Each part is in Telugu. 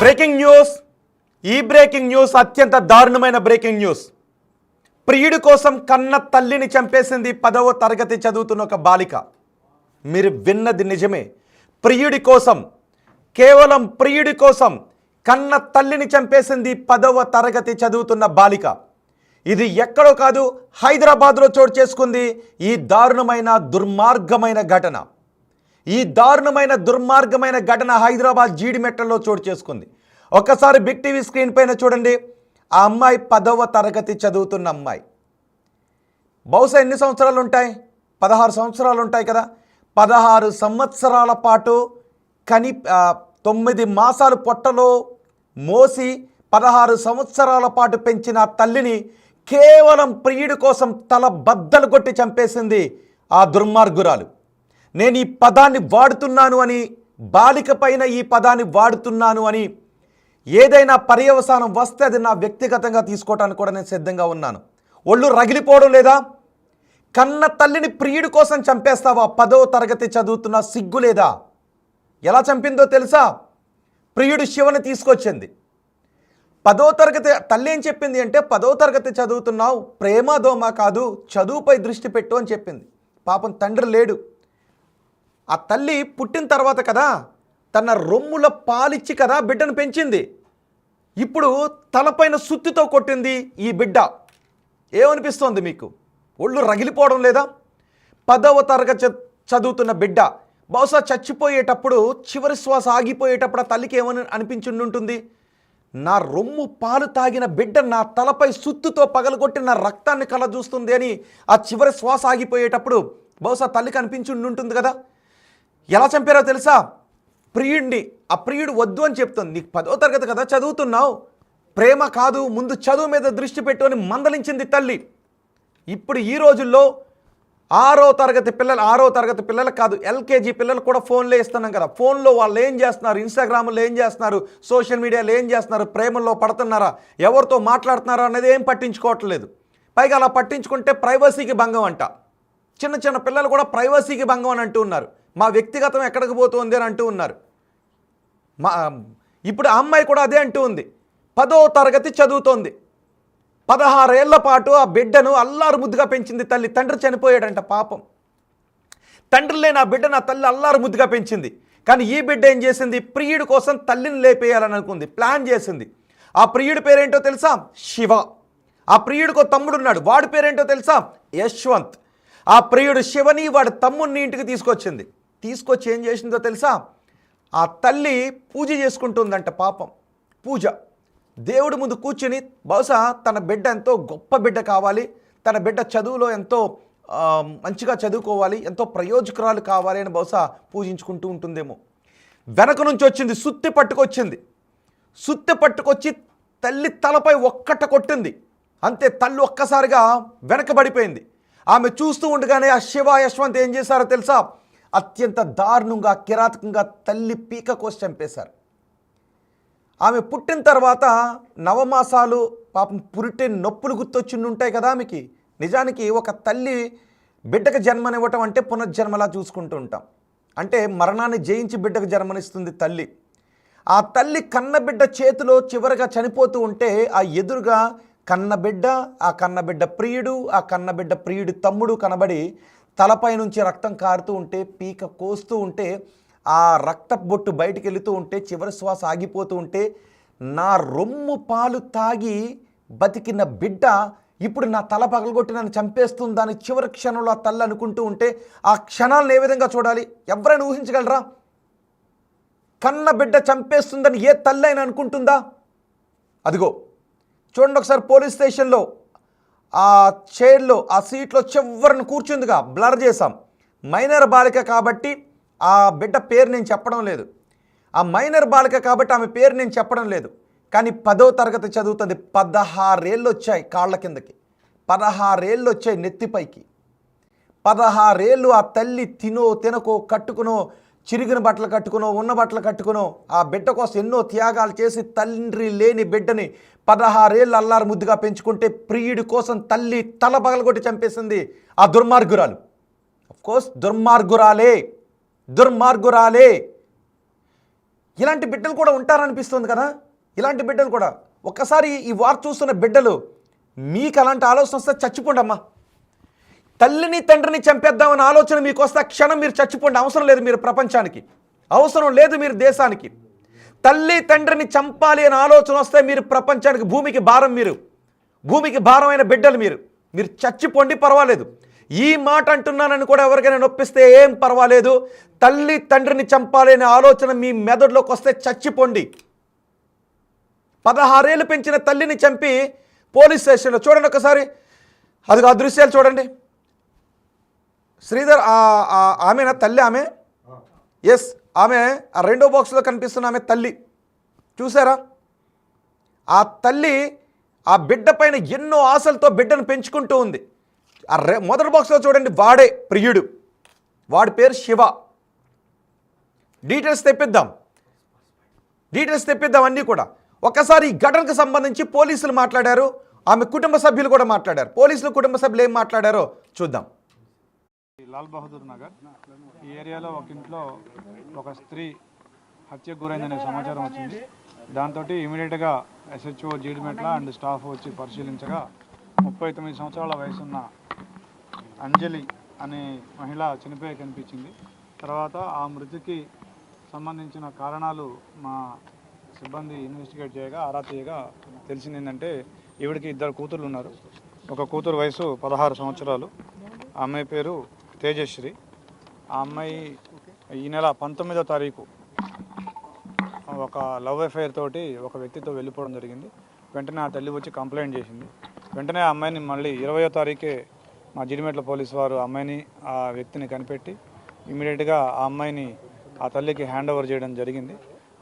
Breaking news. ఈ బ్రేకింగ్ న్యూస్ అత్యంత దారుణమైన బ్రేకింగ్ న్యూస్. ప్రియుడి కోసం కన్న తల్లిని చంపేసింది 10వ తరగతి చదువుతున్న ఒక బాలిక. మీరు విన్నది నిజమే. ప్రియుడి కోసం, కేవలం ప్రియుడి కోసం కన్న తల్లిని చంపేసింది 10వ తరగతి చదువుతున్న బాలిక. ఇది ఎక్కడో కాదు, హైదరాబాద్లో చోటు చేసుకుంది ఈ దారుణమైన దుర్మార్గమైన ఘటన. ఈ దారుణమైన దుర్మార్గమైన ఘటన హైదరాబాద్ జీడిమెట్లలో చోటు చేసుకుంది. ఒక్కసారి బిగ్ టీవీ స్క్రీన్ పైన చూడండి. ఆ అమ్మాయి 10వ తరగతి చదువుతున్న అమ్మాయి. బహుశా ఎన్ని సంవత్సరాలు ఉంటాయి? 16 సంవత్సరాలు ఉంటాయి కదా. 16 సంవత్సరాల పాటు 9 మాసాలు పొట్టలో మోసి 16 సంవత్సరాల పాటు పెంచిన తల్లిని కేవలం ప్రియుడి కోసం తల బద్దలు కొట్టి చంపేసింది ఆ దుర్మార్గురాలు. నేను ఈ పదాన్ని వాడుతున్నాను అని, బాలిక పైన ఈ పదాన్ని వాడుతున్నాను అని ఏదైనా పర్యవసానం వస్తే అది నా వ్యక్తిగతంగా తీసుకోవడానికి కూడా నేను సిద్ధంగా ఉన్నాను. ఒళ్ళు రగిలిపోవడం లేదా? కన్న తల్లిని ప్రియుడి కోసం చంపేస్తావా? 10వ తరగతి చదువుతున్న సిగ్గు లేదా? ఎలా చంపిందో తెలుసా? ప్రియుడు శివని తీసుకొచ్చింది. 10వ తరగతి తల్లి ఏం చెప్పింది అంటే, 10వ తరగతి చదువుతున్నావు, ప్రేమ దోమ కాదు, చదువుపై దృష్టి పెట్టు అని చెప్పింది. పాపం తండ్రి లేడు. ఆ తల్లి పుట్టిన తర్వాత కదా, తన రొమ్ముల పాలిచ్చి కదా బిడ్డను పెంచింది. ఇప్పుడు తలపైన సుత్తితో కొట్టింది ఈ బిడ్డ. ఏమనిపిస్తోంది మీకు? ఒళ్ళు రగిలిపోవడం లేదా? 10వ తరగతి చదువుతున్న బిడ్డ బహుశా చచ్చిపోయేటప్పుడు, చివరి శ్వాస ఆగిపోయేటప్పుడు ఆ తల్లికి ఏమని అనిపించి ఉంటుంది? నా రొమ్ము పాలు తాగిన బిడ్డ నా తలపై సుత్తుతో పగలగొట్టి నా రక్తాన్ని కల చూస్తుంది అని ఆ చివరి శ్వాస ఆగిపోయేటప్పుడు బహుశా తల్లికి అనిపించి ఉంటుంది కదా. ఎలా చంపారో తెలుసా? ప్రియుడిని. ఆ ప్రియుడు వద్దు అని చెప్తుంది. నీకు 10వ తరగతి కదా చదువుతున్నావు, ప్రేమ కాదు, ముందు చదువు మీద దృష్టి పెట్టు అని మందలించింది తల్లి. ఇప్పుడు ఈ రోజుల్లో 6వ తరగతి పిల్లలు కాదు, ఎల్కేజీ పిల్లలు కూడా ఫోన్లే ఇస్తున్నాం కదా. ఫోన్లో వాళ్ళు ఏం చేస్తున్నారు, ఇన్స్టాగ్రామ్లో ఏం చేస్తున్నారు, సోషల్ మీడియాలో ఏం చేస్తున్నారు, ప్రేమల్లో పడుతున్నారా, ఎవరితో మాట్లాడుతున్నారా అనేది ఏం పట్టించుకోవట్లేదు. పైగా అలా పట్టించుకుంటే ప్రైవసీకి భంగం అంట. చిన్న చిన్న పిల్లలు కూడా ప్రైవసీకి భంగం అని అంటూ ఉన్నారు. మా వ్యక్తిగతం ఎక్కడికి పోతుంది అని అంటూ ఉన్నారు. ఇప్పుడు ఆ అమ్మాయి కూడా అదే అంటూ ఉంది. 10వ తరగతి చదువుతోంది. 16 ఏళ్ల పాటు ఆ బిడ్డను అల్లారు ముద్దుగా పెంచింది తల్లి. తండ్రి చనిపోయాడంట పాపం. తండ్రి లేని ఆ బిడ్డను ఆ తల్లి అల్లారు ముద్దుగా పెంచింది. కానీ ఈ బిడ్డ ఏం చేసింది? ప్రియుడి కోసం తల్లిని లేపేయాలని అనుకుంది, ప్లాన్ చేసింది. ఆ ప్రియుడి పేరేంటో తెలుసా? శివ. ఆ ప్రియుడికో తమ్ముడు ఉన్నాడు, వాడి పేరేంటో తెలుసా? యశ్వంత్. ఆ ప్రియుడు శివని వాడి తమ్ముడిని ఇంటికి తీసుకొచ్చింది. తీసుకొచ్చి ఏం చేసిందో తెలుసా? ఆ తల్లి పూజ చేసుకుంటుందంట పాపం. పూజ దేవుడి ముందు కూర్చుని, బహుశా తన బిడ్డ ఎంతో గొప్ప బిడ్డ కావాలి, తన బిడ్డ చదువులో ఎంతో మంచిగా చదువుకోవాలి, ఎంతో ప్రయోజకురాలు కావాలి అని బహుశా పూజించుకుంటూ ఉంటుందేమో. వెనక నుంచి వచ్చింది, సుత్తి పట్టుకొచ్చింది. సుత్తి పట్టుకొచ్చి తల్లి తలపై ఒక్కట కొట్టింది. అంతే, తల్లి ఒక్కసారిగా వెనకబడిపోయింది. ఆమె చూస్తూ ఉండగానే ఆ శివ, యశ్వంత్ ఏం చేశారో తెలుసా? అత్యంత దారుణంగా, కిరాతకంగా తల్లి పీక కోసి చంపేశారు. ఆమె పుట్టిన తర్వాత 9 మాసాలు పాపం పురిటే నొప్పులు గుర్తొచ్చి ఉంటాయి కదా ఆమెకి. నిజానికి ఒక తల్లి బిడ్డకు జన్మనివ్వటం అంటే పునర్జన్మలా చూసుకుంటూ ఉంటాం. అంటే మరణాన్ని జయించి బిడ్డకు జన్మనిస్తుంది తల్లి. ఆ తల్లి కన్నబిడ్డ చేతిలో చివరిగా చనిపోతూ ఉంటే ఆ ఎదురుగా కన్నబిడ్డ, ఆ కన్నబిడ్డ ప్రియుడు, ఆ కన్నబిడ్డ ప్రియుడి తమ్ముడు కనబడి తలపై నుంచి రక్తం కారుతూ ఉంటే, పీక కోస్తూ ఉంటే, ఆ రక్త బొట్టు బయటికి వెళుతూ ఉంటే, చివరి శ్వాస ఆగిపోతూ ఉంటే, నా రొమ్ము పాలు తాగి బతికిన బిడ్డ ఇప్పుడు నా తల పగలగొట్టి నన్ను చంపేస్తుందని చివరి క్షణంలో ఆ తల్లి అనుకుంటూ ఉంటే, ఆ క్షణాలను ఏ విధంగా చూడాలి? ఎవరైనా ఊహించగలరా? కన్న బిడ్డ చంపేస్తుందని ఏ తల్లి అయినా అనుకుంటుందా? అదిగో చూడండి ఒకసారి, పోలీస్ స్టేషన్లో ఆ చైర్లో, ఆ సీట్లో చివరిని కూర్చుందిగా బ్లర్ చేశాం. మైనర్ బాలిక కాబట్టి ఆ బిడ్డ పేరు నేను చెప్పడం లేదు. ఆ మైనర్ బాలిక కాబట్టి ఆమె పేరు నేను చెప్పడం లేదు. కానీ 10వ తరగతి చదువుతుంది. 16 ఏళ్ళు వచ్చాయి కాళ్ళ కిందకి, 16 ఏళ్ళు వచ్చాయి నెత్తిపైకి. 16 ఏళ్ళు ఆ తల్లి తినకో కట్టుకునో, చిరిగిన బట్టలు కట్టుకునో, ఉన్న బట్టలు కట్టుకునో, ఆ బిడ్డ కోసం ఎన్నో త్యాగాలు చేసి తండ్రి లేని బిడ్డని 16 ఏళ్ళు అల్లారు ముద్దుగా పెంచుకుంటే, ప్రియుడి కోసం తల్లి తల పగలగొట్టి చంపేసింది ఆ దుర్మార్గురాలు. అఫ్కోర్స్ దుర్మార్గురాలే. ఇలాంటి బిడ్డలు కూడా ఉంటారనిపిస్తుంది కదా. ఇలాంటి బిడ్డలు కూడా ఒక్కసారి ఈ వార్త చూస్తున్న బిడ్డలు మీకు అలాంటి ఆలోచన వస్తే చచ్చిపోండి అమ్మా. తల్లిని తండ్రిని చంపేద్దామని ఆలోచన మీకు వస్తే క్షణం మీరు చచ్చిపోండి. అవసరం లేదు మీరు ప్రపంచానికి, అవసరం లేదు మీరు దేశానికి. తల్లి తండ్రిని చంపాలి అనే ఆలోచన వస్తే మీరు ప్రపంచానికి, భూమికి భారం, భూమికి భారమైన బిడ్డలు మీరు చచ్చిపోండి, పర్వాలేదు. ఈ మాట అంటున్నానని కూడా ఎవరికైనా నొప్పిస్తే ఏం పర్వాలేదు. తల్లి తండ్రిని చంపాలి అనే ఆలోచన మీ మెదడులోకి వస్తే చచ్చిపోండి. 16 ఏళ్ళు పెంచిన తల్లిని చంపి పోలీస్ స్టేషన్లో చూడండి ఒకసారి, అది ఆ దృశ్యాలు చూడండి. శ్రీధర్ ఆమెనా తల్లి? ఆమె ఎస్, ఆమె ఆ రెండో బాక్స్లో కనిపిస్తున్న ఆమె తల్లి. చూసారా? ఆ తల్లి ఆ బిడ్డ పైన ఎన్నో ఆశలతో బిడ్డను పెంచుకుంటూ ఉంది. ఆ మొదటి బాక్స్లో చూడండి, వాడే ప్రియుడు, వాడి పేరు శివ. డీటెయిల్స్ తెప్పిద్దాం అన్నీ కూడా. ఒక్కసారి ఈ ఘటనకు సంబంధించి పోలీసులు మాట్లాడారు, ఆమె కుటుంబ సభ్యులు కూడా మాట్లాడారు. పోలీసులు కుటుంబ సభ్యులు ఏం మాట్లాడారో చూద్దాం. లాల్ బహదూర్ నగర్ ఈ ఏరియాలో ఒక ఇంట్లో ఒక స్త్రీ హత్యకు గురైందనే సమాచారం వచ్చింది. దాంతో ఇమీడియట్గా SHO జీడిమెట్ల అండ్ స్టాఫ్ వచ్చి పరిశీలించగా 39 సంవత్సరాల వయసున్న అంజలి అనే మహిళ చనిపోయి కనిపించింది. తర్వాత ఆ మృతికి సంబంధించిన కారణాలు మా సిబ్బంది ఇన్వెస్టిగేట్ చేయగా, ఆరా తీయగా తెలిసింది ఏంటంటే ఈవిడికి 2 కూతుర్లు ఉన్నారు. ఒక కూతురు వయసు 16 సంవత్సరాలు, ఆ అమ్మాయి పేరు తేజశ్రీ. ఆ అమ్మాయి ఈ నెల 19వ తారీఖు ఒక లవ్ అఫైర్ తోటి ఒక వ్యక్తితో వెళ్ళిపోవడం జరిగింది. వెంటనే ఆ తల్లి వచ్చి కంప్లైంట్ చేసింది. వెంటనే ఆ అమ్మాయిని మళ్ళీ 20వ తారీఖే మా జిడిమెట్ల పోలీసు వారు అమ్మాయిని, ఆ వ్యక్తిని కనిపెట్టి ఇమీడియట్గా ఆ అమ్మాయిని ఆ తల్లికి హ్యాండ్ ఓవర్ చేయడం జరిగింది.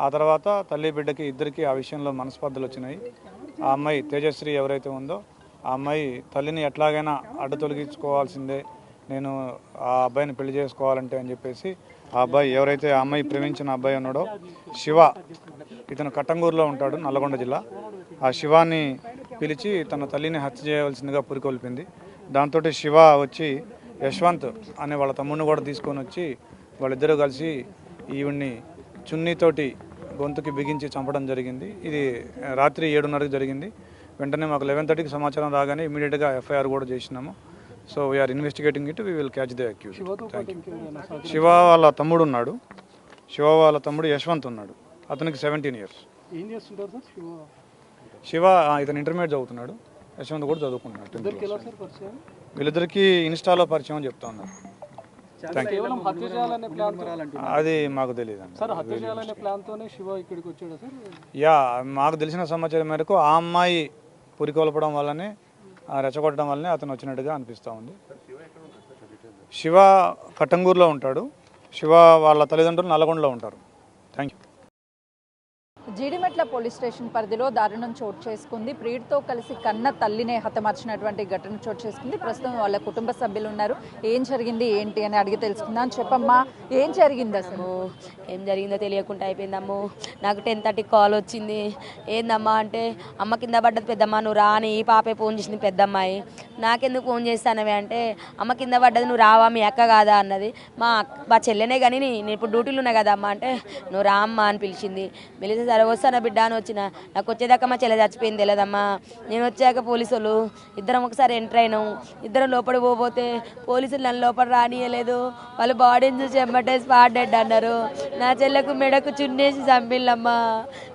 ఆ తర్వాత తల్లి బిడ్డకి ఇద్దరికి ఆ విషయంలో మనస్పర్ధలు వచ్చినాయి. ఆ అమ్మాయి తేజశ్రీ ఎవరైతే ఉందో ఆ అమ్మాయి తల్లిని ఎట్లాగైనా అడ్డు తొలగించుకోవాల్సిందే, నేను ఆ అబ్బాయిని పెళ్లి చేసుకోవాలంటే అని చెప్పేసి ఆ అబ్బాయి, ఎవరైతే ఆ అమ్మాయి ప్రేమించిన అబ్బాయి ఉన్నాడో శివ, ఇతను కట్టంగూరులో ఉంటాడు, నల్లగొండ జిల్లా. ఆ శివాన్ని పిలిచి తన తల్లిని హత్య చేయవలసిందిగా పురికొల్పింది. దాంతో శివ వచ్చి యశ్వంత్ అనే వాళ్ళ తమ్ముడిని కూడా తీసుకొని వచ్చి వాళ్ళిద్దరూ కలిసి ఈవిడ్ని చున్నీతోటి గొంతుకి బిగించి చంపడం జరిగింది. ఇది రాత్రి 7:30కి జరిగింది. వెంటనే మాకు 11:30కి సమాచారం రాగానే ఇమీడియట్గా FIR కూడా చేసినాము. So we are investigating it, we will catch the accused. Thank you. Shiva వాళ్ళ తమ్ముడు ఉన్నాడు, శివ వాళ్ళ తమ్ముడు యశ్వంత్ ఉన్నాడు, అతనికి 17 years. శివ ఇతను ఇంటర్మీడియట్ చదువుతున్నాడు, యశ్వంత్ కూడా చదువుకుంటున్నాడు. వీళ్ళిద్దరికి ఇన్స్టాలో పరిచయం అని చెప్తా ఉన్నారు. అది మాకు తెలియదు. యా, మాకు తెలిసిన సమాచారం మేరకు ఆ అమ్మాయి పురికొల్పడం వల్లనే, రెచ్చగొట్టడం వల్లనే అతను వచ్చినట్టుగా అనిపిస్తూ ఉంది. శివ కట్టంగూరులో ఉంటాడు, శివ వాళ్ళ తల్లిదండ్రులు నల్లగొండలో ఉంటారు. Thank you. Jeedimetla police station పరిధిలో దారుణం చోటు చేసుకుంది. ప్రియుడితో కలిసి కన్న తల్లినే హతమార్చినటువంటి ఘటన చోటు చేసుకుంది. ప్రస్తుతం వాళ్ళ కుటుంబ సభ్యులు ఉన్నారు. ఏం జరిగింది ఏంటి అని అడిగి తెలుసుకుందాం. చెప్పమ్మా, ఏం జరిగింది? అసలు ఏం జరిగిందో తెలియకుండా అయిపోయిందమ్ము. నాకు 10:30 కాల్ వచ్చింది. ఏందమ్మా అంటే, అమ్మ కింద పడ్డది పెద్దమ్మ, నువ్వు రా అని ఈ పాపే ఫోన్ చేసింది పెద్దమ్మాయి. నాకెందుకు ఫోన్ చేస్తానవి అంటే, అమ్మ కింద పడ్డది నువ్వు రావా, మీ అక్క కాదా అన్నది. మా చెల్లెనే కానీ నేను ఇప్పుడు డ్యూటీలు ఉన్నా కదా అమ్మ అంటే, నువ్వు రా అమ్మ అని పిలిచింది. పిలిచి సరే వస్తానా బిడ్డ అని వచ్చిన. నాకు వచ్చేదాకా మా చెల్లె చచ్చిపోయింది తెలియదమ్మా. నేను వచ్చాక పోలీసు వాళ్ళు ఇద్దరం ఒకసారి ఎంటర్ అయినాం. ఇద్దరం లోపలికి పోతే పోలీసులు నన్ను లోపల రానియలేదు. వాళ్ళు బాడీని చూసి ఎమ్మటే స్పాట్ డెడ్ అన్నారు. నా చెల్లెకు మెడకు చున్నేసి చంపిల్లమ్మా.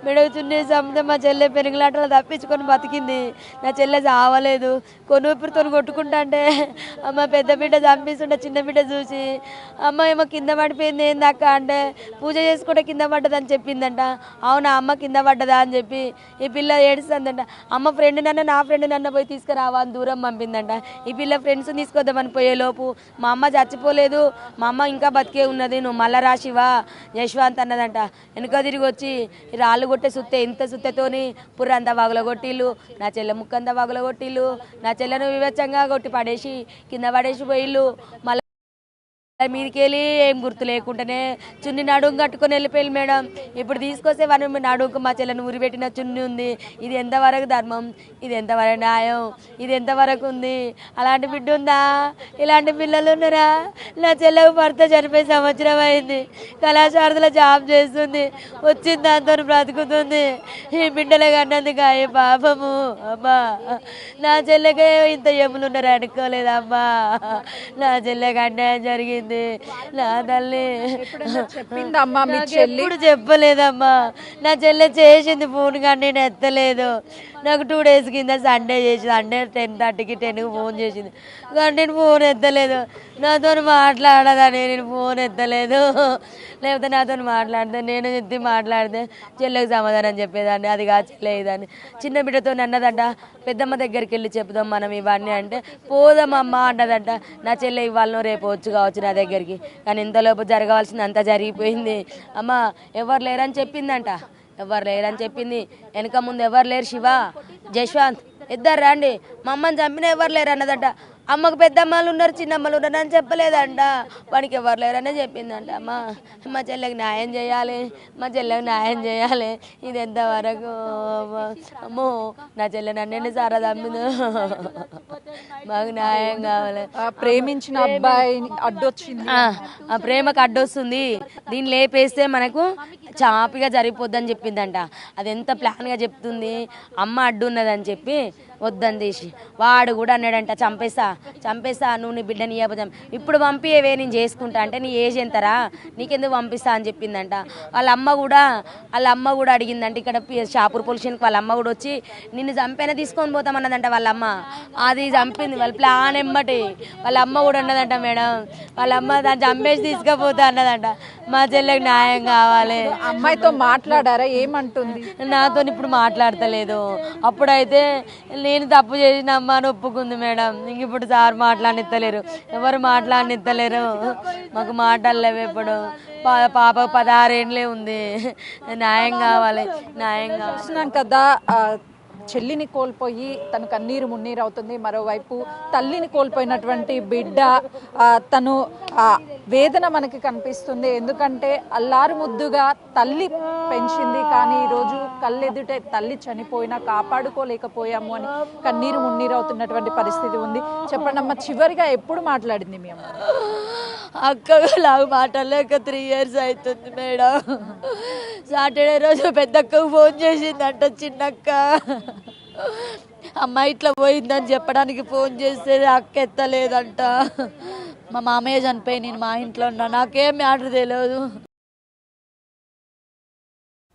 మెడకు చున్నేసి చంపితే మా చెల్లె పెరుగులాటలో తప్పించుకొని బతికింది. నా చెల్లె చావలేదు. కొనుపిరితో కొట్టుకుంటా అంటే అమ్మ పెద్ద బిడ్డ చంపిస్తుంటే చిన్న బిడ్డ చూసి అమ్మ ఏమో కింద పడిపోయింది ఏందక్క అంటే, పూజ చేసుకుంటే కింద పడ్డదని చెప్పిందంట. అవునా అమ్మ కింద పడ్డదా అని చెప్పి ఈ పిల్ల ఏడుస్తుందంట. అమ్మ ఫ్రెండ్ నా ఫ్రెండ్ నన్ను పోయి తీసుకురావా అని దూరం పంపిందంట. ఈ పిల్ల ఫ్రెండ్స్ తీసుకొద్దామని పోయేలోపు మా అమ్మ చచ్చిపోలేదు, మా అమ్మ ఇంకా బతికే ఉన్నది, నువ్వు మళ్ళా రాశివా యశ్వంత్ అన్నదంట. వెనుక తిరిగి వచ్చి రాళ్ళు కొట్టే సుత్తే, ఇంత సుత్తెతోని పుర్రంతా వాగుల కొట్టిళ్ళు, నా చెల్లె ముక్కంతా వాగుల కొట్టిళ్ళు, నా చెల్లెను వివచ్చంగా కొట్టి పడేసి కింద పడేసి పోయిళ్ళు. మళ్ళీ మీదికి వెళ్ళి ఏం గుర్తు లేకుండానే చున్ని నడుము కట్టుకొని వెళ్ళిపోయి మేడం. ఇప్పుడు తీసుకొస్తే మనం నడుముకు మా చెల్లెని ఉరిపెట్టిన చున్ని ఉంది. ఇది ఎంతవరకు ధర్మం, ఇది ఎంతవరకు న్యాయం, ఇది ఎంతవరకు ఉంది? అలాంటి బిడ్డ ఉందా? ఇలాంటి పిల్లలు ఉన్నారా? నా చెల్లెకు భర్త చనిపోయి సంవత్సరం అయింది, కళాశాలలో జాబ్ చేస్తుంది, వచ్చిన దాంతో బ్రతుకుతుంది. ఈ బిడ్డలే కన్నందుకు అయ్యే పాపము అమ్మా. నా చెల్లెకే ఇంత ఎములు ఉన్నారు అనుకోలేదమ్మా. నా చెల్లెకి అన్యాయం జరిగింది. నా తల్లి చెప్పిందమ్మా మీ చెల్లి? ఎప్పుడు చెప్పలేదమ్మా. నా చెల్లె చేసింది ఫోన్ కానీ నేను ఎత్తలేదు. నాకు 2 days కింద సండే చేసింది. సండే 10:30కి 10కి ఫోన్ చేసింది కానీ నేను ఫోన్ ఎత్తలేదు. నాతో మాట్లాడదని నేను ఫోన్ ఎత్తలేదు. లేకపోతే నాతో మాట్లాడితే నేను ఎత్తి మాట్లాడితే చెల్లెకి సమాధానం చెప్పేదాన్ని. అది కాదు చెల్లె ఇదని. చిన్న బిడ్డతో అన్నదంట పెద్దమ్మ దగ్గరికి వెళ్ళి చెప్దాం మనం ఇవన్నీ అంటే పోదామమ్మా అన్నదంట. నా చెల్లె ఇవాళ రేపు వచ్చు కావచ్చు నా దగ్గరికి. కానీ ఇంతలోపు జరగవలసింది అంతా జరిగిపోయింది. అమ్మ ఎవరు లేరని చెప్పిందంట. ఎవరు లేరని చెప్పింది. వెనక ముందు ఎవరు లేరు, శివ జశ్వంత్ ఇద్దరు రండి, మా అమ్మని చంపిన ఎవరు లేరు అన్నదంట. అమ్మకు పెద్దమ్మలు ఉన్నారు, చిన్నమ్మలు ఉన్నారు అని చెప్పలేదంట. వాడికి ఎవరు లేరనే చెప్పిందంట. అమ్మా మా చెల్లెకి న్యాయం చేయాలి, మా చెల్లెకి న్యాయం చేయాలి. ఇది ఎంతవరకు అమ్మో నా చెల్లె నన్ను సారా తమ్మింది. మాకు న్యాయం కావాలి. ప్రేమించిన అబ్బాయి అడ్డొచ్చింది, ఆ ప్రేమకు అడ్డొస్తుంది. దీన్ని లేపేస్తే మనకు చాపిగా జరిగిపోద్దని చెప్పిందంట. అది ఎంత ప్లాన్గా చెప్తుంది. అమ్మ అడ్డు ఉన్నదని చెప్పి వద్దని తీసి వాడు కూడా అన్నాడంట చంపేస్తా నువ్వు నీ బిడ్డని ఇవ్వబోదాం. ఇప్పుడు పంపివే నేను చేసుకుంటా అంటే నీ ఏజ్ ఎంతరా, నీకెందుకు పంపిస్తా అని చెప్పిందంట. వాళ్ళ అమ్మ కూడా అడిగిందంట. ఇక్కడ షాపూర్ పొల్యూషన్కి వాళ్ళ అమ్మ కూడా వచ్చి నిన్ను చంపైనా తీసుకొని పోతామన్నదంట వాళ్ళ అమ్మ. అది చంపింది వాళ్ళ ప్లాన్ ఎమ్మటి. వాళ్ళ అమ్మ కూడా ఉన్నదంట మేడం. వాళ్ళ అమ్మ దాన్ని చంపేసి తీసుకుపోతా అన్నదంట. మా చెల్లెకి న్యాయం కావాలి. అమ్మాయితో మాట్లాడారా? ఏమంటుంది? నాతో ఇప్పుడు మాట్లాడతలేదు. అప్పుడైతే నేను తప్పు చేసినమ్మా అని ఒప్పుకుంది మేడం. ఇంక ఇప్పుడు సార్ మాట్లాడినిత్తలేరు, ఎవరు మాట్లాడినిత్తలేరు. మాకు మాట్లాడలేవు. ఇప్పుడు పాప 16 ఏళ్ళే ఉంది. న్యాయం కావాలి, న్యాయం కావాలి. చూస్తున్నాం కదా, చెల్లిని కోల్పోయి తను కన్నీరు మున్నీరు అవుతుంది. మరోవైపు తల్లిని కోల్పోయినటువంటి బిడ్డ తను వేదన మనకి కనిపిస్తుంది. ఎందుకంటే అల్లారు ముద్దుగా తల్లి పెంచింది, కానీ ఈరోజు కళ్ళెదుటే తల్లి చనిపోయినా కాపాడుకోలేకపోయాము అని కన్నీరు మున్నీరు అవుతున్నటువంటి పరిస్థితి ఉంది. చెప్పండి అమ్మ, చివరిగా ఎప్పుడు మాట్లాడింది మీ అమ్మ? అక్కలాగా మాట్లాడలేక 3 years అవుతుంది మేడం. సాటర్డే రోజు పెద్దక్కకు ఫోన్ చేసిందంట చిన్నక్క. అమ్మ ఇట్లా పోయిందని చెప్పడానికి ఫోన్ చేస్తే అక్క ఎత్తలేదంట. మా మామయ్య చనిపోయి నేను మా ఇంట్లో ఉన్నా, నాకేం మ్యాటర్ తెలియదు.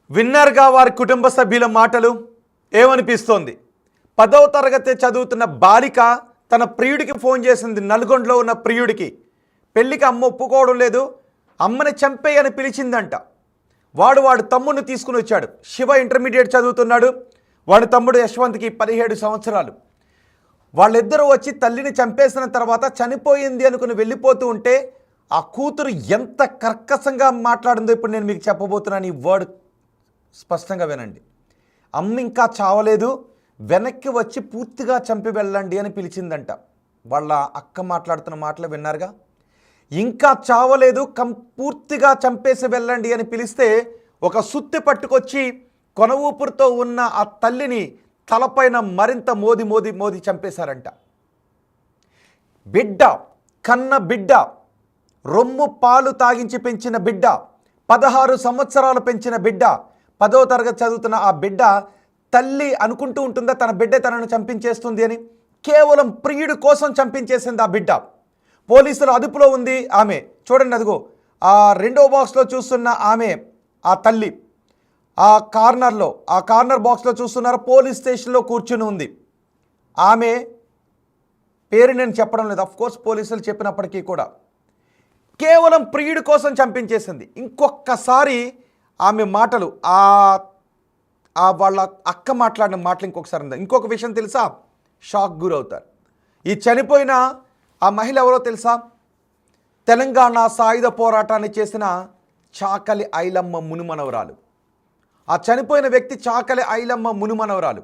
విన్నర్గా వారి కుటుంబ సభ్యుల మాటలు ఏమనిపిస్తోంది? 10వ తరగతి చదువుతున్న బాలిక తన ప్రియుడికి ఫోన్ చేసింది. నల్గొండలో ఉన్న ప్రియుడికి పెళ్ళికి అమ్మ ఒప్పుకోవడం లేదు, అమ్మని చంపేయని పిలిచిందంట. వాడు తమ్ముడిని తీసుకుని వచ్చాడు. శివ ఇంటర్మీడియట్ చదువుతున్నాడు. వాడి తమ్ముడు యశ్వంత్కి 17 సంవత్సరాలు. వాళ్ళిద్దరూ వచ్చి తల్లిని చంపేసిన తర్వాత చనిపోయింది అనుకుని వెళ్ళిపోతూ ఉంటే ఆ కూతురు ఎంత కర్కశంగా మాట్లాడిందో ఇప్పుడు నేను మీకు చెప్పబోతున్నాను. ఈ వర్డ్ స్పష్టంగా వినండి. అమ్మ ఇంకా చావలేదు, వెనక్కి వచ్చి పూర్తిగా చంపి వెళ్ళండి అని పిలిచిందంట. వాళ్ళ అక్క మాట్లాడుతున్న మాటలు విన్నారుగా. ఇంకా చావలేదు, పూర్తిగా చంపేసి వెళ్ళండి అని పిలిస్తే ఒక సుత్తి పట్టుకొచ్చి కొన ఊపిరితో ఉన్న ఆ తల్లిని తలపైన మరింత మోది చంపేశారంట. బిడ్డ, కన్న బిడ్డ, రొమ్ము పాలు తాగించి పెంచిన బిడ్డ, 16 సంవత్సరాలు పెంచిన బిడ్డ, 10వ తరగతి చదువుతున్న ఆ బిడ్డ తల్లి అనుకుంటూ ఉంటుందా తన బిడ్డ తనను చంపించేస్తుంది అని? కేవలం ప్రియుడి కోసం చంపించేసింది ఆ బిడ్డ. పోలీసుల అదుపులో ఉంది ఆమె. చూడండి, అదిగో ఆ 2వ బాక్స్లో చూస్తున్న ఆమె, ఆ తల్లి ఆ కార్నర్ బాక్స్లో చూస్తున్నారు. పోలీస్ స్టేషన్లో కూర్చుని ఉంది. ఆమె పేరు నేను చెప్పడం లేదు, అఫ్కోర్స్ పోలీసులు చెప్పినప్పటికీ కూడా కేవలం ప్రియుడి కోసం చంపించేసింది. ఇంకొకసారి ఆమె మాటలు, వాళ్ళ అక్క మాట్లాడిన మాటలు ఇంకొకసారి ఉంది. ఇంకొక విషయం తెలుసా? షాక్ గురవుతారు. ఈ చనిపోయిన ఆ మహిళ ఎవరో తెలుసా? తెలంగాణ సాయుధ పోరాటాన్ని చేసిన చాకలి ఐలమ్మ మునుమనవరాలు. ఆ చనిపోయిన వ్యక్తి చాకలి ఐలమ్మ మునుమనవరాలు.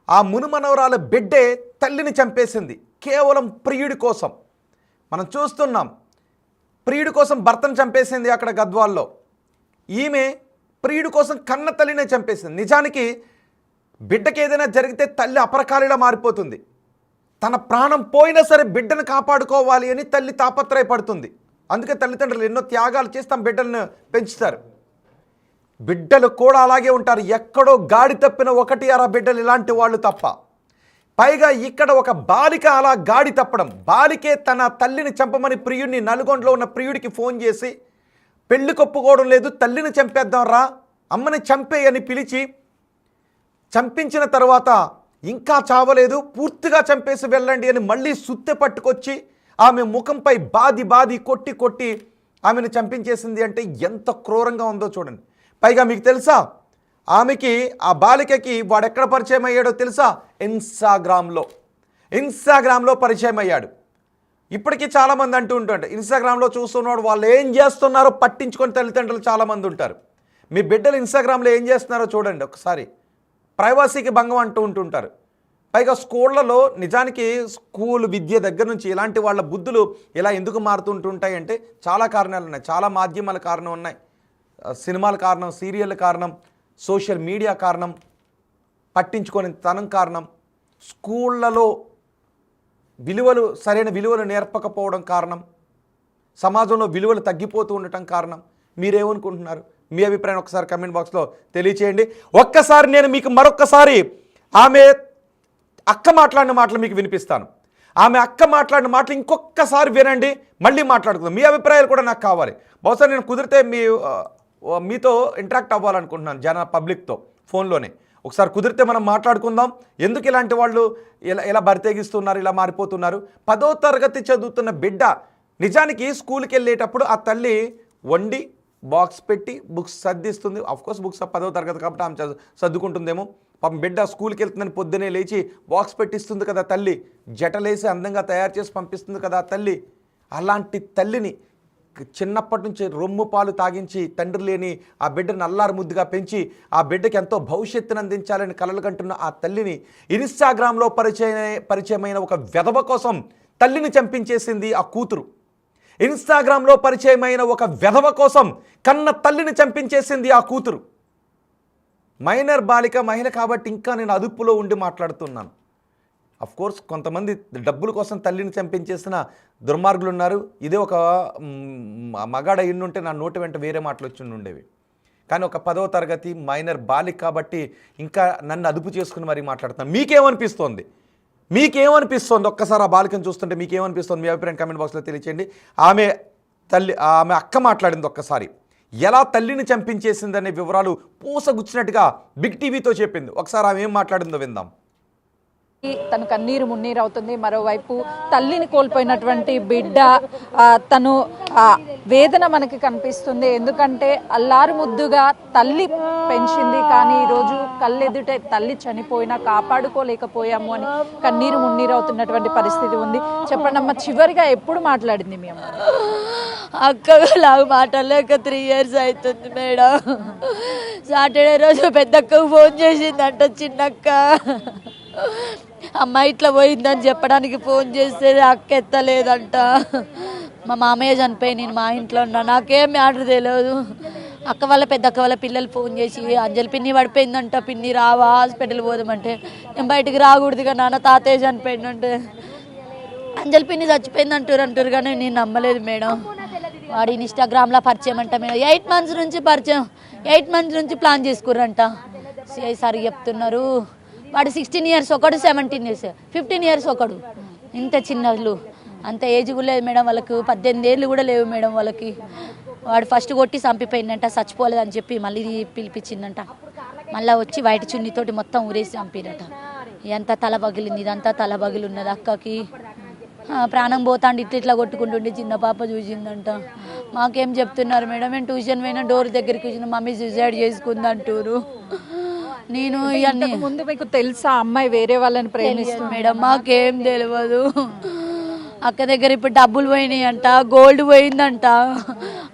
ఆ మునుమనవరాలు బిడ్డే తల్లిని చంపేసింది కేవలం ప్రియుడి కోసం. మనం చూస్తున్నాం ప్రియుడి కోసం భర్తను చంపేసింది అక్కడ గద్వాల్లో. ఈమె ప్రియుడి కోసం కన్న తల్లినే చంపేసింది. నిజానికి బిడ్డకి ఏదైనా జరిగితే తల్లి అపరకాలిలా మారిపోతుంది. తన ప్రాణం పోయినా సరే బిడ్డను కాపాడుకోవాలి అని తల్లి తాపత్రయపడుతుంది. అందుకే తల్లిదండ్రులు ఎన్నో త్యాగాలు చేసి తమ బిడ్డలను పెంచుతారు. బిడ్డలు కూడా అలాగే ఉంటారు. ఎక్కడో గాడి తప్పిన 1-2 బిడ్డలు ఇలాంటి వాళ్ళు తప్ప. పైగా ఇక్కడ ఒక బాలిక అలా గాడి తప్పడం, బాలికే తన తల్లిని చంపమని ప్రియుడిని, నల్గొండలో ఉన్న ప్రియుడికి ఫోన్ చేసి పెళ్లి కొప్పుకోవడం లేదు, తల్లిని చంపేద్దాం రా, అమ్మని చంపేయని పిలిచి చంపించిన తర్వాత ఇంకా చావలేదు, పూర్తిగా చంపేసి వెళ్ళండి అని మళ్ళీ సుత్తె పట్టుకొచ్చి ఆమె ముఖంపై బాది కొట్టి ఆమెను చంపించేసింది. అంటే ఎంత క్రూరంగా ఉందో చూడండి. పైగా మీకు తెలుసా, ఆమెకి ఆ బాలికకి వాడెక్కడ పరిచయం అయ్యాడో తెలుసా? ఇన్స్టాగ్రామ్లో పరిచయం అయ్యాడు. ఇప్పటికీ చాలామంది అంటూ ఉంటారు, ఇన్స్టాగ్రామ్లో చూస్తున్నాడు, వాళ్ళు ఏం చేస్తున్నారో పట్టించుకొని తల్లిదండ్రులు చాలామంది ఉంటారు. మీ బిడ్డలు ఇన్స్టాగ్రామ్లో ఏం చేస్తున్నారో చూడండి ఒకసారి. ప్రైవసీకి భంగం అంటూ ఉంటుంటారు. పైగా స్కూళ్ళలో నిజానికి స్కూల్ విద్య దగ్గర నుంచి ఇలాంటి వాళ్ళ బుద్ధులు ఇలా ఎందుకు మారుతుంటుంటాయి అంటే చాలా కారణాలు ఉన్నాయి. చాలా మాధ్యమాల కారణం ఉన్నాయి. సినిమాల కారణం, సీరియల్ కారణం, సోషల్ మీడియా కారణం, పట్టించుకొని తనం కారణం, స్కూళ్ళలో సరైన విలువలు నేర్పకపోవడం కారణం, సమాజంలో విలువలు తగ్గిపోతూ ఉండటం కారణం. మీరేమనుకుంటున్నారు? మీ అభిప్రాయం ఒకసారి కమెంట్ బాక్స్లో తెలియచేయండి. ఒక్కసారి నేను మీకు మరొక్కసారి ఆమె అక్క మాట్లాడిన మాటలు మీకు వినిపిస్తాను. ఆమె అక్క మాట్లాడిన మాటలు ఇంకొకసారి వినండి, మళ్ళీ మాట్లాడుకుందాం. మీ అభిప్రాయాలు కూడా నాకు కావాలి. బహుశా నేను కుదిరితే మీతో ఇంటరాక్ట్ అవ్వాలనుకుంటున్నాను, పబ్లిక్తో ఫోన్లోనే. ఒకసారి కుదిరితే మనం మాట్లాడుకుందాం. ఎందుకు ఇలాంటి వాళ్ళు ఇలా బరితెగిస్తున్నారు, ఇలా మారిపోతున్నారు? 10వ తరగతి చదువుతున్న బిడ్డ నిజానికి స్కూల్కి వెళ్ళేటప్పుడు ఆ తల్లి వండి బాక్స్ పెట్టి బుక్స్ సర్దిస్తుంది. అఫ్కోర్స్ బుక్స్ 10వ తరగతి కాబట్టి ఆమె సర్దుకుంటుందేమో. పాపం బిడ్డ స్కూల్కి వెళ్తుందని పొద్దునే లేచి బాక్స్ పెట్టిస్తుంది కదా తల్లి, జటలేసి అందంగా తయారు చేసి పంపిస్తుంది కదా తల్లి. అలాంటి తల్లిని చిన్నప్పటి నుంచి రొమ్ము పాలు తాగించి తండ్రి లేని ఆ బిడ్డను అల్లారు ముద్దుగా పెంచి ఆ బిడ్డకి ఎంతో భవిష్యత్తును అందించాలని కలలు కంటున్న ఆ తల్లిని ఇన్స్టాగ్రామ్లో పరిచయమైన ఒక వెధవ కోసం తల్లిని చంపించేసింది ఆ కూతురు. ఇన్స్టాగ్రామ్లో పరిచయమైన ఒక వెధవ కోసం కన్న తల్లిని చంపించేసింది ఆ కూతురు. మైనర్ బాలిక, మహిళ కాబట్టి ఇంకా నేను అదుపులో ఉండి మాట్లాడుతున్నాను. కోర్స్ కొంతమంది డబ్బుల కోసం తల్లిని చంపించేసిన దుర్మార్గులు ఉన్నారు. ఇదే ఒక మగాడ ఇన్నుంటే నా నోటి వెంట వేరే మాటలు వచ్చి ఉండేవి. కానీ ఒక 10వ తరగతి మైనర్ బాలిక కాబట్టి ఇంకా నన్ను అదుపు చేసుకుని మరీ మాట్లాడుతున్నాను. మీకేమనిపిస్తోంది? ఒక్కసారి ఆ బాలికను చూస్తుంటే మీకేమనిపిస్తుంది? మీ అభిప్రాయం కామెంట్ బాక్స్లో తెలియచేయండి. ఆమె అక్క మాట్లాడింది ఒక్కసారి, ఎలా తల్లిని చంపించేసిందనే వివరాలు పూసగుచ్చినట్టుగా బిగ్ టీవీతో చెప్పింది. ఒకసారి ఆమె ఏం మాట్లాడిందో విందాం. తను కన్నీరు మున్నీరు అవుతుంది. మరోవైపు తల్లిని కోల్పోయినటువంటి బిడ్డ తను వేదన మనకి కనిపిస్తుంది. ఎందుకంటే అల్లారు ముద్దుగా తల్లి పెంచింది, కానీ ఈరోజు కళ్ళెదుటే తల్లి చనిపోయినా కాపాడుకోలేకపోయాము అని కన్నీరు మున్నీరు అవుతున్నటువంటి పరిస్థితి ఉంది. చెప్పండి అమ్మ, చివరిగా ఎప్పుడు మాట్లాడింది మీ అమ్మ? అక్క లాగా మాట్లాడలేక 3 years అవుతుంది మేడం. సాటర్డే రోజు పెద్దక్కకు ఫోన్ చేసిందంట చిన్నక్క, అమ్మ ఇట్లా పోయిందని చెప్పడానికి ఫోన్ చేస్తే అక్క ఎత్తలేదంట. మా మామయ్య చనిపోయి నేను మా ఇంట్లో ఉన్నా, నాకేం మ్యాటర్ తెలియదు. అక్క వాళ్ళ పెద్దక్క వాళ్ళ పిల్లలు ఫోన్ చేసి అంజలి పిన్ని పడిపోయిందంట, పిన్ని రావా హాస్పిటల్ పోదామంటే నేను బయటికి రాకూడదుగా నాన్న, తాతయ్య చనిపోయిందంటే అంజలి పిన్ని చచ్చిపోయింది అంటారు కానీ నేను నమ్మలేదు మేడం. వాడు ఇన్స్టాగ్రామ్లో పరిచయం అంట మేడం. 8 months నుంచి పరిచయం, 8 months నుంచి ప్లాన్ చేసుకుర్రంట. సార్ చెప్తున్నారు. వాడు 16 years ఒకడు, 17 years, 15 years ఒకడు. ఇంత చిన్నలు, అంత ఏజ్ కూడా లేదు మేడం వాళ్ళకు, 18 ఏళ్ళు కూడా లేవు మేడం వాళ్ళకి. వాడు ఫస్ట్ కొట్టి చంపిపోయిందంట, చచ్చిపోలేదని చెప్పి మళ్ళీ పిలిపించిందంట. మళ్ళీ వచ్చి వైట్ చున్నీతోటి మొత్తం ఊరేసి చంపిరట. ఎంత తల పగిలింది, ఇదంతా తల పగిలి ఉన్నది అక్కకి. ప్రాణం పోతాండి ఇట్లా కొట్టుకుంటుండే చిన్న పాప చూసిందంట. మాకేం చెప్తున్నారు మేడం? మేము ట్యూషన్ పోయినా డోర్ దగ్గరికి వచ్చిన మమ్మీ సూసైడ్ చేసుకుందంటారు. నేను ఇవన్నీ ముందు మీకు తెలుసా అమ్మాయి వేరే వాళ్ళని ప్రేమిస్తుంది? మేడం మాకేం తెలియదు. అక్క దగ్గర ఇప్పుడు డబ్బులు పోయినాయి అంట, గోల్డ్ పోయిందంట.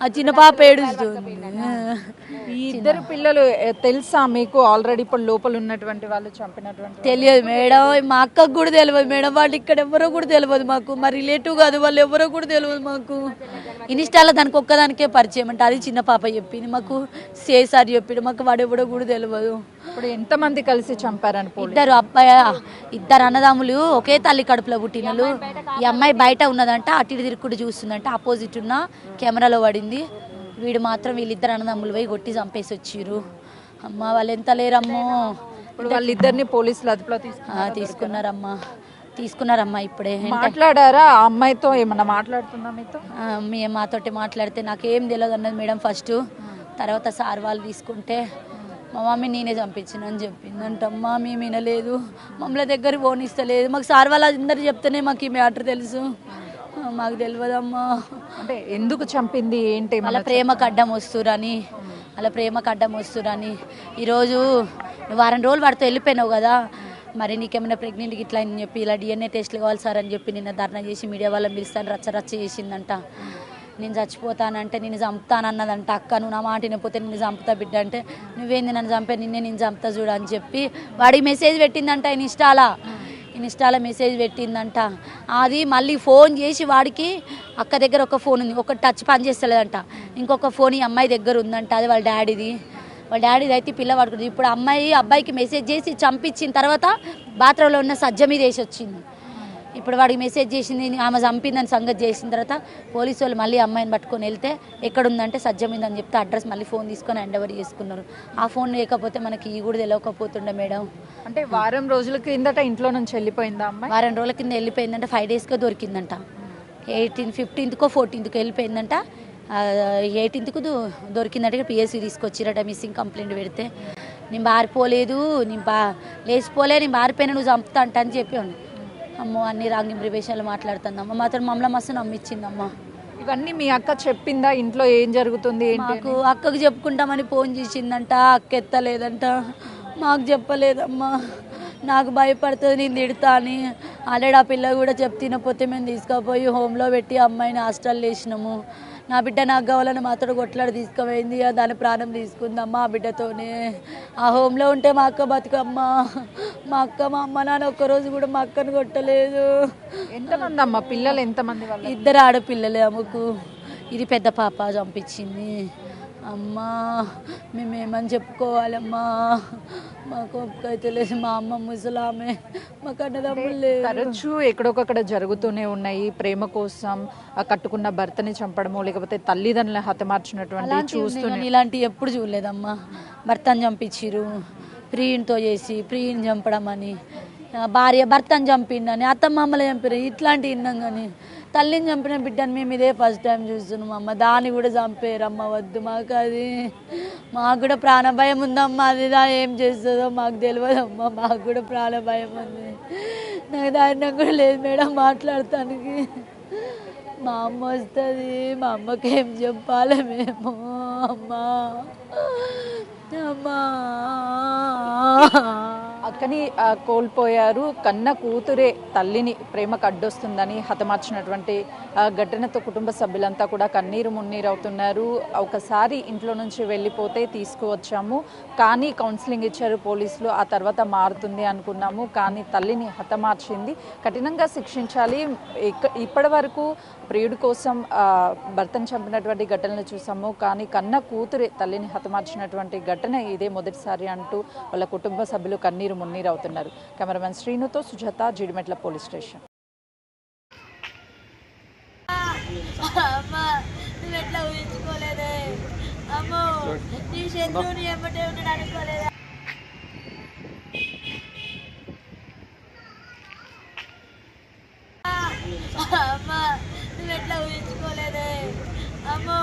ఆ చిన్న పాప ఏడుస్తుంది. ఈ ఇద్దరు పిల్లలు తెలుసా మీకు ఆల్రెడీ ఇప్పుడు లోపల ఉన్నటువంటి వాళ్ళు చంపినటువంటి తెలియదు మేడం, మా అక్కకు కూడా తెలియదు మేడం, వాళ్ళు ఇక్కడ ఎవరో కూడా తెలియదు మాకు, మా రిలేటివ్ కాదు వాళ్ళు ఎవరో కూడా తెలియదు మాకు. ఇన్స్టాలో దానికి ఒక్కదానికే పరిచయం అంటే అది చిన్న పాప చెప్పింది మాకు, సేసారి చెప్పిండు మాకు, వాడు ఎవడో కూడా తెలియదు. ఇప్పుడు ఎంతమంది కలిసి చంపారని ఇద్దరు ఇద్దరు అన్నదమ్ములు ఒకే తల్లి కడుపులో పుట్టినలు. ఈ అమ్మాయి బయట ఉన్నదంట, అటు ఇటు తిరుగుడు చూస్తుందంట, ఆపోజిట్ ఉన్న కెమెరాలో పడింది. వీడు మాత్రం వీళ్ళిద్దరు అన్నదమ్ములు పోయి కొట్టి చంపేసి వచ్చిర్రు. అమ్మ వాళ్ళు ఎంత లేరమ్మో. ఇప్పుడు వాళ్ళిద్దరిని పోలీసులు అదుపులో తీసుకున్నారమ్మా ఇప్పుడే. మాట్లాడారా ఆ అమ్మాయితో? ఏమన్నా మాట్లాడుతుందా మీతో? మేము మాతోటి మాట్లాడితే నాకేం తెలియదు అన్నది మేడం ఫస్ట్. తర్వాత సార్ వాళ్ళు తీసుకుంటే మా మమ్మీ నేనే చంపించిన అని చెప్పిందంటమ్మా. మేము వినలేదు, మమ్మల్ని దగ్గర పోనిస్తలేదు. మాకు సార్ వాళ్ళు అందరు చెప్తేనే మాకు ఈ మ్యాటర్ తెలుసు, మాకు తెలియదమ్మా. అంటే ఎందుకు చంపింది ఏంటి? వాళ్ళ ప్రేమకు అడ్డం వస్తురని ఈరోజు వారం రోజులు వాడితో వెళ్ళిపోయినావు కదా, మరి నీకేమైనా ప్రెగ్నెంట్ ఇట్లా అని చెప్పి ఇలా DNA టెస్ట్లు కావాలి సార్ అని చెప్పి నిన్న ధర్నా చేసి మీడియా వాళ్ళని పిలుస్తాను రచ్చ చేసిందంట. నేను చచ్చిపోతానంటే నేను చంపుతానన్నదంట. అక్క నువ్వు నా మాట వినకపోతే నిన్ను చంపుతా బిడ్డ అంటే, నువ్వేంది నన్ను చంపే, నేను చంపుతా చూడు అని చెప్పి వాడికి మెసేజ్ పెట్టిందంట. ఇన్స్టాలో మెసేజ్ పెట్టిందంట. అది మళ్ళీ ఫోన్ చేసి వాడికి అక్క దగ్గర ఒక ఫోన్ ఉంది, ఒక టచ్ పని చేస్తలేదంట, ఇంకొక ఫోన్ ఈ అమ్మాయి దగ్గర ఉందంట, అది వాళ్ళ డాడీది అయితే పిల్లవాడుకుంది. ఇప్పుడు అబ్బాయికి మెసేజ్ చేసి చంపించిన తర్వాత బాత్రూంలో ఉన్న సజ్జ మీద వేసి వచ్చింది. ఇప్పుడు వాడికి మెసేజ్ చేసింది ఆమె చంపిందని సంగతి చేసిన తర్వాత పోలీసు వాళ్ళు మళ్ళీ అమ్మాయిని పట్టుకొని వెళ్తే ఎక్కడుందంటే సజ్జ మీద అని చెప్తే అడ్రస్ మళ్ళీ ఫోన్ తీసుకొని హ్యాండ్ ఓవర్ చేసుకున్నారు. ఆ ఫోన్ లేకపోతే మనకి ఈ కూడా తెలియకపోతుండే మేడం. అంటే వారం రోజుల క్రిందట ఇంట్లో నుంచి వెళ్ళిపోయిందా అమ్మాయి? వారం రోజుల కింద వెళ్ళిపోయిందంట, 5 డేస్గా దొరికిందంట. 15th 14th వెళ్ళిపోయిందంట. 18th దొరికిందంటే PSC తీసుకొచ్చిరట. మిస్సింగ్ కంప్లైంట్ పెడితే నేను బారిపోలేదు, లేచిపోలే, నేను బారిపోయినా నువ్వు చంపుతా అంట అని చెప్పాను. అమ్మో అన్ని రాంగ్ ఇంప్రివేషన్లు మాట్లాడుతుందమ్మ. మాత్రం మమ్మల్ని మస్తు నమ్మిచ్చిందమ్మా. ఇవన్నీ మీ అక్క చెప్పిందా ఇంట్లో ఏం జరుగుతుంది ఏంటి? మాకు అక్కకు చెప్పుకుంటామని ఫోన్ చేసిందంట, అక్క ఎత్తలేదంట, మాకు చెప్పలేదమ్మా. నాకు భయపడుతుంది నేను తిడతా అని. ఆల్రెడీ ఆ పిల్ల కూడా తినపోతే మేము తీసుకుపోయి హోమ్లో పెట్టి అమ్మాయిని హాస్టల్ వేసినాము. నా బిడ్డ నాకు కావాలని మాతో కొట్లాడి తీసుకుపోయింది, దాని ప్రాణం తీసుకుందమ్మా. ఆ బిడ్డతోనే ఆ హోమ్లో ఉంటే మా అక్క బతుకమ్మా. మా అమ్మ నాన్న ఒక్కరోజు కూడా మా అక్కను కొట్టలేదు. ఎంతమంది అమ్మ పిల్లలు? ఎంతమంది? 2 ఆడపిల్లలే అమ్మకు. ఇది పెద్ద పాప చంపించింది. అమ్మా మేమేమని చెప్పుకోవాలమ్మా, మాకు ఒక్కైతే లేదు. మా అమ్మ ముసలామె, మాకు అన్నదమ్ములు లేదు. తరచూ ఎక్కడొకక్కడ జరుగుతూనే ఉన్నాయి. ప్రేమ కోసం కట్టుకున్న భర్తని చంపడము, లేకపోతే తల్లిదండ్రులను హతమార్చినటువంటి చూస్తూనే. ఇలాంటివి ఎప్పుడు చూడలేదమ్మా. భర్తను చంపించిరు, ప్రియునితో చేసి ప్రియుని చంపడం అని, భార్య భర్తను చంపిండని, అత్తమ్మమ్మలు చంపిరు, ఇట్లాంటివి విన్నాం. కానీ తల్లిని చంపిన బిడ్డని మేము ఇదే ఫస్ట్ టైం చూస్తున్నాం అమ్మ. దాన్ని కూడా చంపేరమ్మ, వద్దు మాకు అది. మాకు కూడా ప్రాణభయం ఉందమ్మా. అది ఏం చేస్తుందో మాకు తెలియదమ్మా. మాకు కూడా ప్రాణభయం ఉంది. నాకు ధైర్యం కూడా లేదు మేడం మాట్లాడటానికి. మా అమ్మ వస్తుంది, మా అమ్మకి ఏం చెప్పాలి మేము? అమ్మా అక్కని కోల్పోయారు. కన్న కూతురే తల్లిని ప్రేమకు అడ్డొస్తుందని హతమార్చినటువంటి ఘటనతో కుటుంబ సభ్యులంతా కూడా కన్నీరు మున్నీరు అవుతున్నారు. ఒకసారి ఇంట్లో నుంచి వెళ్ళిపోతే తీసుకువచ్చాము, కానీ కౌన్సిలింగ్ ఇచ్చారు పోలీసులు, ఆ తర్వాత మారుతుంది అనుకున్నాము, కానీ తల్లిని హతమార్చింది, కఠినంగా శిక్షించాలి. ఇప్పటి వరకు ప్రియుడి కోసం భర్తను చంపినటువంటి ఘటనలు చూసాము, కానీ కన్న కూతురే తల్లిని హతమార్చినటువంటి ఘటన ఇదే మొదటిసారి అంటూ వాళ్ళ కుటుంబ సభ్యులు కన్నీరు మున్నీరు అవుతున్నారు. కెమెరామెన్ శ్రీనుతో సుజాత, జీడిమెట్ల పోలీస్ స్టేషన్. అమ్మా నువ్వు ఎట్లా ఊహించుకోలేదే అమ్మో.